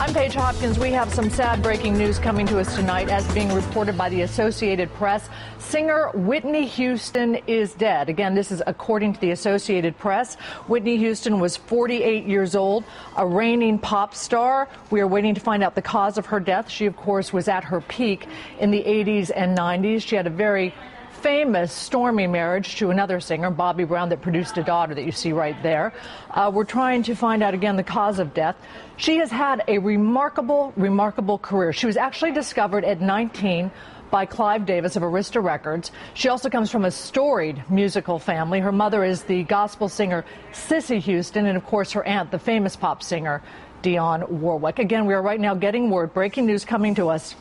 I'm Paige Hopkins. We have some sad breaking news coming to us tonight. As being reported by the Associated Press, singer Whitney Houston is dead. Again, this is according to the Associated Press. Whitney Houston was 48 years old, a reigning pop star. We are waiting to find out the cause of her death. She, of course, was at her peak in the 80s and 90s. She had a very famous stormy marriage to another singer, Bobby Brown, that produced a daughter that you see right there. We're trying to find out again the cause of death. She has had a remarkable career. She was actually discovered at 19 by Clive Davis of Arista Records. She also comes from a storied musical family. Her mother is the gospel singer Cissy Houston, and of course her aunt, the famous pop singer Dionne Warwick. Again, we are right now getting word, breaking news coming to us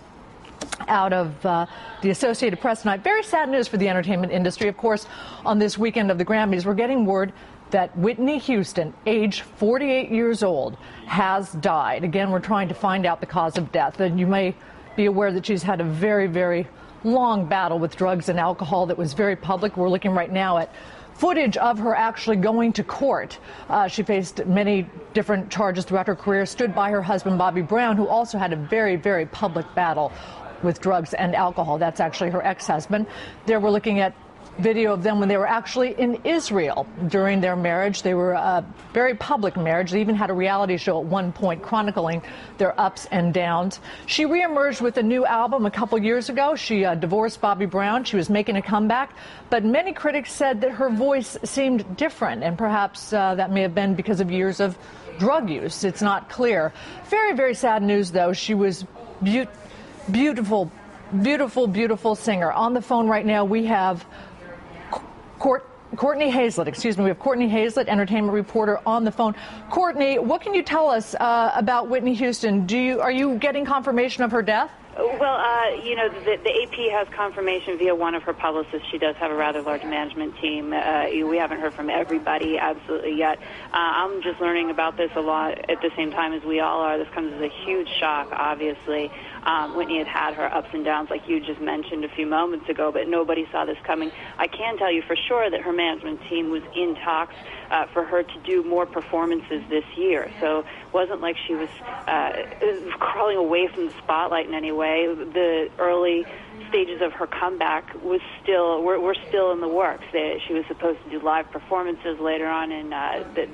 out of the Associated Press tonight. Very sad news for the entertainment industry. Of course, on this weekend of the Grammys, we're getting word that Whitney Houston, age 48 years old, has died. Again, we're trying to find out the cause of death. And you may be aware that she's had a very long battle with drugs and alcohol that was very public. We're looking right now at footage of her actually going to court. She faced many different charges throughout her career, stood by her husband, Bobby Brown, who also had a very public battle with drugs and alcohol. That's actually her ex-husband. There we're looking at video of them when they were actually in Israel during their marriage. They were a very public marriage. They even had a reality show at one point chronicling their ups and downs. She reemerged with a new album a couple years ago. She divorced Bobby Brown. She was making a comeback, but many critics said that her voice seemed different, and perhaps that may have been because of years of drug use. It's not clear. Very sad news, though. She was beautiful singer. On the phone right now, we have Courtney Hazlett. Excuse me. We have Courtney Hazlett, entertainment reporter, on the phone. Courtney, what can you tell us about Whitney Houston? Are you getting confirmation of her death? Well, you know, the AP has confirmation via one of her publicists. She does have a rather large management team. We haven't heard from everybody absolutely yet. I'm just learning about this a lot at the same time as we all are. This comes as a huge shock, obviously. Whitney had her ups and downs, like you just mentioned a few moments ago, but nobody saw this coming. I can tell you for sure that her management team was in talks for her to do more performances this year. So it wasn't like she was crawling away from the spotlight in any way. The early stages of her comeback were still in the works. She was supposed to do live performances later on in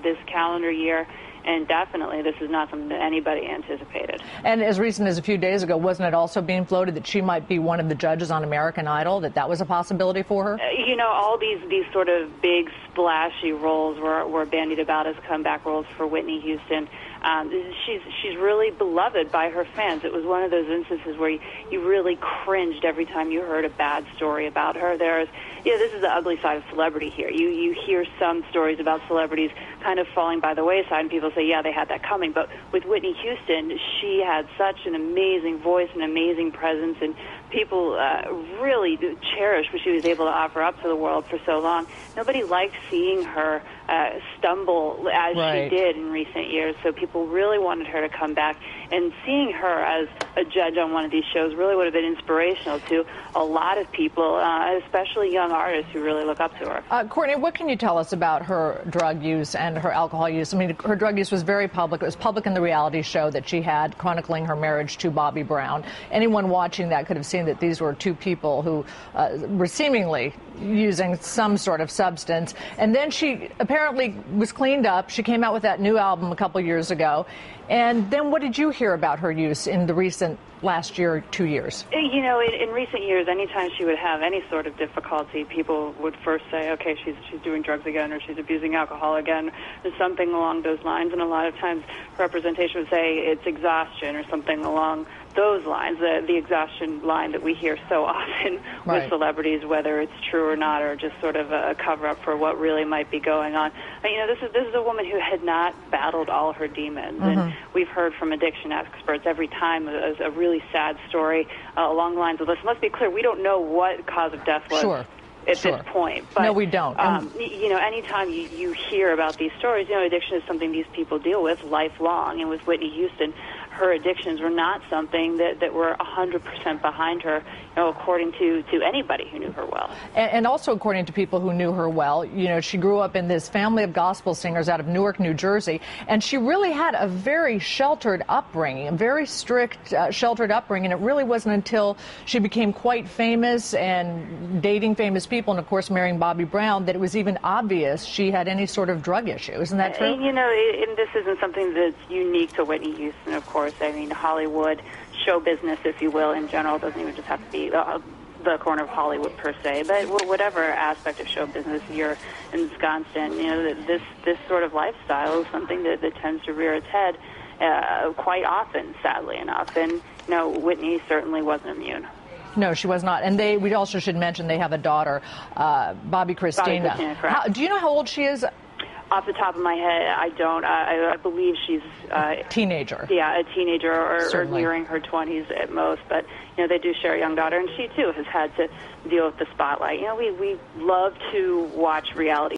this calendar year. And definitely, this is not something that anybody anticipated. And as recent as a few days ago, wasn't it also being floated that she might be one of the judges on American Idol, that was a possibility for her? You know, all these sort of big, splashy roles were bandied about as comeback roles for Whitney Houston. She's really beloved by her fans. It was one of those instances where you really cringed every time you heard a bad story about her. This is the ugly side of celebrity here. You hear some stories about celebrities kind of falling by the wayside, and people say, yeah, they had that coming. But with Whitney Houston, she had such an amazing voice, an amazing presence, and people really cherished what she was able to offer up to the world for so long. Nobody liked seeing her stumble as she did in recent years, so people really wanted her to come back. And seeing her as a judge on one of these shows really would have been inspirational to a lot of people, especially young artists who really look up to her. Courtney, what can you tell us about her drug use and her alcohol use? I mean, her drug use was very public. It was public in the reality show that she had chronicling her marriage to Bobby Brown. Anyone watching that could have seen that these were two people who were seemingly using some sort of substance. And then she apparently was cleaned up. She came out with that new album a couple years ago. And then what did you hear about her use in the recent last year, 2 years? You know, in recent years, anytime she would have any sort of difficulty, people would first say, okay, she's doing drugs again, or she's abusing alcohol again, or something along those lines. And a lot of times representation would say it's exhaustion or something along those lines, the exhaustion line that we hear so often with celebrities, whether it's true or not, or just sort of a cover-up for what really might be going on. You know, this is a woman who had not battled all her demons, and we've heard from addiction experts every time a really sad story along the lines of this. Let's be clear, we don't know what cause of death was. At this point. But, no, we don't. You know, anytime you hear about these stories, you know, addiction is something these people deal with lifelong. And with Whitney Houston, her addictions were not something that were 100% behind her, according to anybody who knew her well. And also according to people who knew her well, she grew up in this family of gospel singers out of Newark, New Jersey, and she really had a very sheltered upbringing, a very strict, sheltered upbringing. It really wasn't until she became quite famous and dating famous people and, of course, marrying Bobby Brown that it was even obvious she had any sort of drug issue. Isn't that true? And this isn't something that's unique to Whitney Houston, of course. I mean, Hollywood, show business, if you will, in general, doesn't even just have to be the corner of Hollywood per se, but whatever aspect of show business you're ensconced in, this sort of lifestyle is something that tends to rear its head quite often, sadly enough. And Whitney certainly wasn't immune. No, she was not. And we also should mention they have a daughter, Bobby Christina. Correct. Do you know how old she is? Off the top of my head, I don't. I believe she's teenager. Yeah, a teenager or nearing her 20s at most. But they do share a young daughter, and she too has had to deal with the spotlight. We love to watch reality